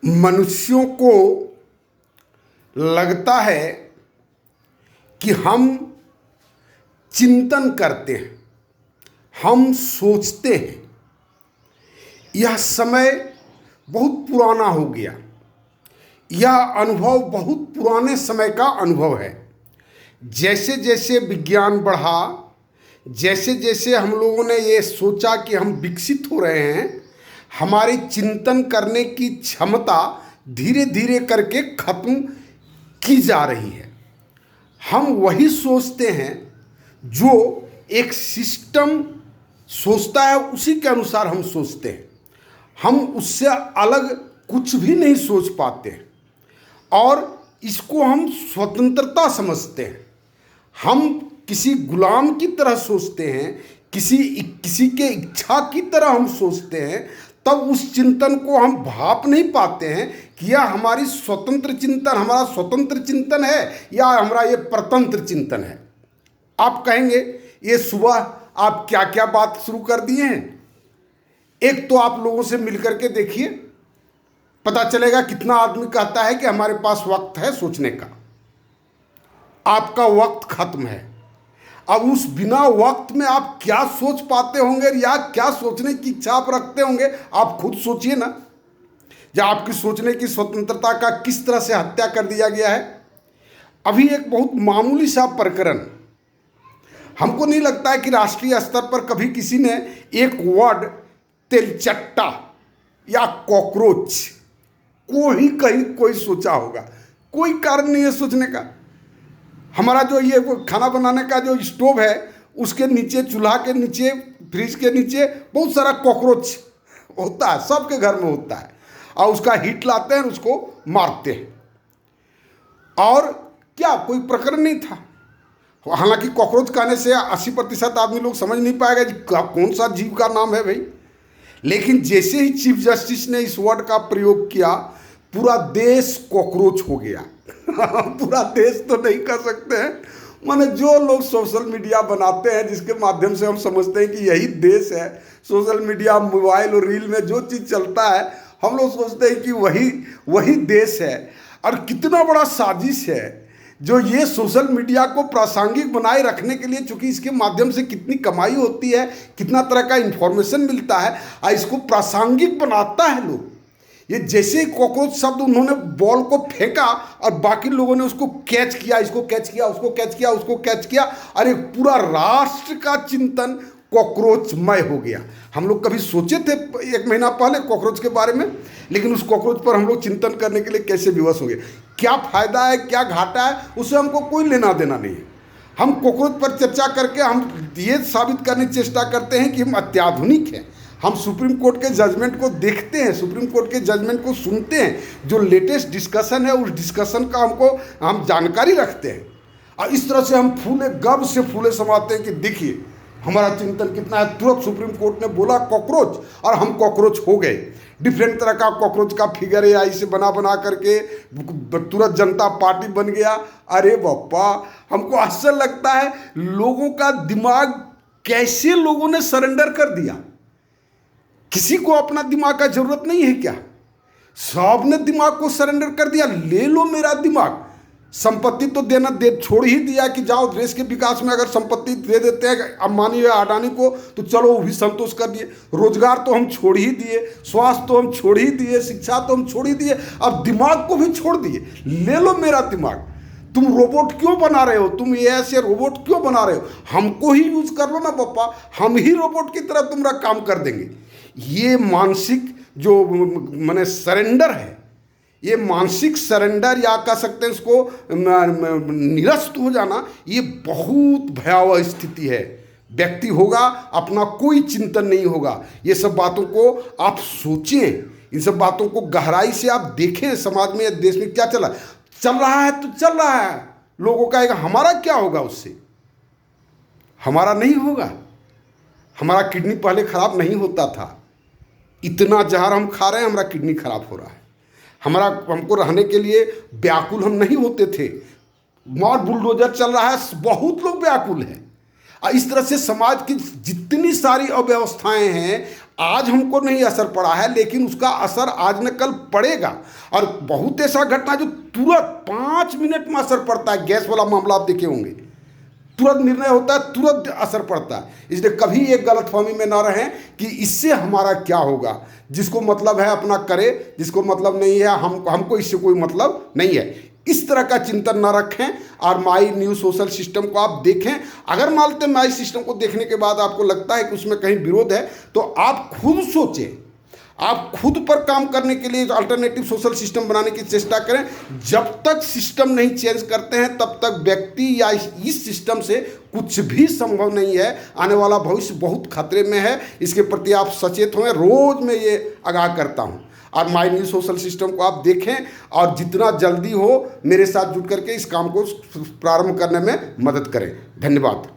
मनुष्यों को लगता है कि हम चिंतन करते हैं, हम सोचते हैं। यह समय बहुत पुराना हो गया। यह अनुभव बहुत पुराने समय का अनुभव है। जैसे जैसे विज्ञान बढ़ा, जैसे जैसे हम लोगों ने ये सोचा कि हम विकसित हो रहे हैं, हमारी चिंतन करने की क्षमता धीरे धीरे करके खत्म की जा रही है। हम वही सोचते हैं जो एक सिस्टम सोचता है, उसी के अनुसार हम सोचते हैं। हम उससे अलग कुछ भी नहीं सोच पाते हैं और इसको हम स्वतंत्रता समझते हैं। हम किसी गुलाम की तरह सोचते हैं, किसी के इच्छा की तरह हम सोचते हैं। तब उस चिंतन को हम भाप नहीं पाते हैं कि यह हमारी स्वतंत्र चिंतन, हमारा स्वतंत्र चिंतन है या हमारा ये परतंत्र चिंतन है। आप कहेंगे ये सुबह आप क्या क्या बात शुरू कर दिए हैं। एक तो आप लोगों से मिलकर के देखिए, पता चलेगा कितना आदमी कहता है कि हमारे पास वक्त है सोचने का। आपका वक्त खत्म है। अब उस बिना वक्त में आप क्या सोच पाते होंगे या क्या सोचने की इच्छा आप रखते होंगे, आप खुद सोचिए ना। या आपकी सोचने की स्वतंत्रता का किस तरह से हत्या कर दिया गया है। अभी एक बहुत मामूली सा प्रकरण, हमको नहीं लगता है कि राष्ट्रीय स्तर पर कभी किसी ने एक वर्ड तेलचट्टा या कॉकरोच को ही कहीं कोई सोचा होगा। कोई कारण नहीं है सोचने का। हमारा जो ये खाना बनाने का जो स्टोव है, उसके नीचे, चूल्हा के नीचे, फ्रिज के नीचे बहुत सारा कॉकरोच होता है, सबके घर में होता है। और उसका हीट लाते हैं, उसको मारते हैं। और क्या कोई प्रकरण नहीं था। हालांकि कॉकरोच कहने से 80% आदमी लोग समझ नहीं पाएगा कि कौन सा जीव का नाम है भाई। लेकिन जैसे ही चीफ जस्टिस ने इस वर्ड का प्रयोग किया, पूरा देश कॉकरोच हो गया। पूरा देश तो नहीं कर सकते हैं, माने जो लोग सोशल मीडिया बनाते हैं, जिसके माध्यम से हम समझते हैं कि यही देश है। सोशल मीडिया, मोबाइल और रील में जो चीज़ चलता है, हम लोग सोचते हैं कि वही देश है। और कितना बड़ा साजिश है जो ये सोशल मीडिया को प्रासंगिक बनाए रखने के लिए, चूंकि इसके माध्यम से कितनी कमाई होती है, कितना तरह का इंफॉर्मेशन मिलता है, और इसको प्रासंगिक बनाता है लोग। ये जैसे ही कॉकरोच शब्द उन्होंने बॉल को फेंका और बाकी लोगों ने उसको कैच किया, इसको कैच किया, उसको कैच किया, उसको कैच किया, अरे पूरा राष्ट्र का चिंतन कॉकरोचमय हो गया। हम लोग कभी सोचे थे 1 महीना पहले कॉकरोच के बारे में, लेकिन उस कॉकरोच पर हम लोग चिंतन करने के लिए कैसे विवश हो गए। क्या फायदा है, क्या घाटा है, उससे हमको कोई लेना देना नहीं है। हम कॉकरोच पर चर्चा करके हम ये साबित करने की चेष्टा करते हैं कि हम अत्याधुनिक हैं। हम सुप्रीम कोर्ट के जजमेंट को देखते हैं, सुप्रीम कोर्ट के जजमेंट को सुनते हैं, जो लेटेस्ट डिस्कशन है उस डिस्कशन का हम जानकारी रखते हैं। और इस तरह से हम फूले गर्व से फूले समाते हैं कि देखिए हमारा चिंतन कितना है। तुरंत सुप्रीम कोर्ट ने बोला कॉकरोच, और हम कॉकरोच हो गए। डिफरेंट तरह का कॉकरोच का फिगर एआई से बना करके तुरंत जनता पार्टी बन गया। अरे बापा, हमको आश्चर्य लगता है लोगों का दिमाग कैसे लोगों ने सरेंडर कर दिया। किसी को अपना दिमाग का जरूरत नहीं है क्या? सबने दिमाग को सरेंडर कर दिया। ले लो मेरा दिमाग। संपत्ति तो देना छोड़ ही दिया कि जाओ देश के विकास में अगर संपत्ति दे देते हैं अंबानी या अडानी को, तो चलो वो भी संतोष कर दिए। रोजगार तो हम छोड़ ही दिए, स्वास्थ्य तो हम छोड़ ही दिए, शिक्षा तो हम छोड़ ही दिए, अब दिमाग को भी छोड़ दिए। ले लो मेरा दिमाग। तुम रोबोट क्यों बना रहे हो? तुम ये ऐसे रोबोट क्यों बना रहे हो? हमको ही यूज कर लो ना पप्पा, हम ही रोबोट की तरह तुम्हारा काम कर देंगे। ये मानसिक जो माने सरेंडर है, ये मानसिक सरेंडर या कह सकते हैं इसको निरस्त हो जाना, ये बहुत भयावह स्थिति है। व्यक्ति होगा, अपना कोई चिंतन नहीं होगा। ये सब बातों को आप सोचें, इन सब बातों को गहराई से आप देखें। समाज में, देश में क्या चल रहा है तो चल रहा है। लोगों का एक हमारा क्या होगा उससे? हमारा नहीं होगा। हमारा किडनी पहले खराब नहीं होता था। इतना जहर हम खा रहे हैं, हमारा किडनी खराब हो रहा है। हमको रहने के लिए व्याकुल हम नहीं होते थे। मार बुलडोजर चल रहा है, बहुत लोग व्याकुल हैं। और इस तरह से समाज की जितनी सारी अव्यवस्थाएं हैं, आज हमको नहीं असर पड़ा है, लेकिन उसका असर आज न कल पड़ेगा। और बहुत ऐसा घटना जो तुरंत 5 मिनट में असर पड़ता है। गैस वाला मामला आप देखे होंगे, तुरंत निर्णय होता है, तुरंत असर पड़ता है। इसलिए कभी एक गलतफहमी में ना रहें कि इससे हमारा क्या होगा। जिसको मतलब है अपना करे, जिसको मतलब नहीं है हमको इससे कोई मतलब नहीं है। इस तरह का चिंतन ना रखें और माई न्यू सोशल सिस्टम को आप देखें। अगर मानते माई सिस्टम को देखने के बाद आपको लगता है कि उसमें कहीं विरोध है, तो आप खुद सोचें, आप खुद पर काम करने के लिए अल्टरनेटिव सोशल सिस्टम बनाने की चेष्टा करें। जब तक सिस्टम नहीं चेंज करते हैं तब तक व्यक्ति या इस सिस्टम से कुछ भी संभव नहीं है। आने वाला भविष्य बहुत खतरे में है, इसके प्रति आप सचेत हों। रोज मैं ये आगाह करता हूँ। और माई न्यू सोशल सिस्टम को आप देखें और जितना जल्दी हो मेरे साथ जुड़ करके इस काम को प्रारंभ करने में मदद करें। धन्यवाद।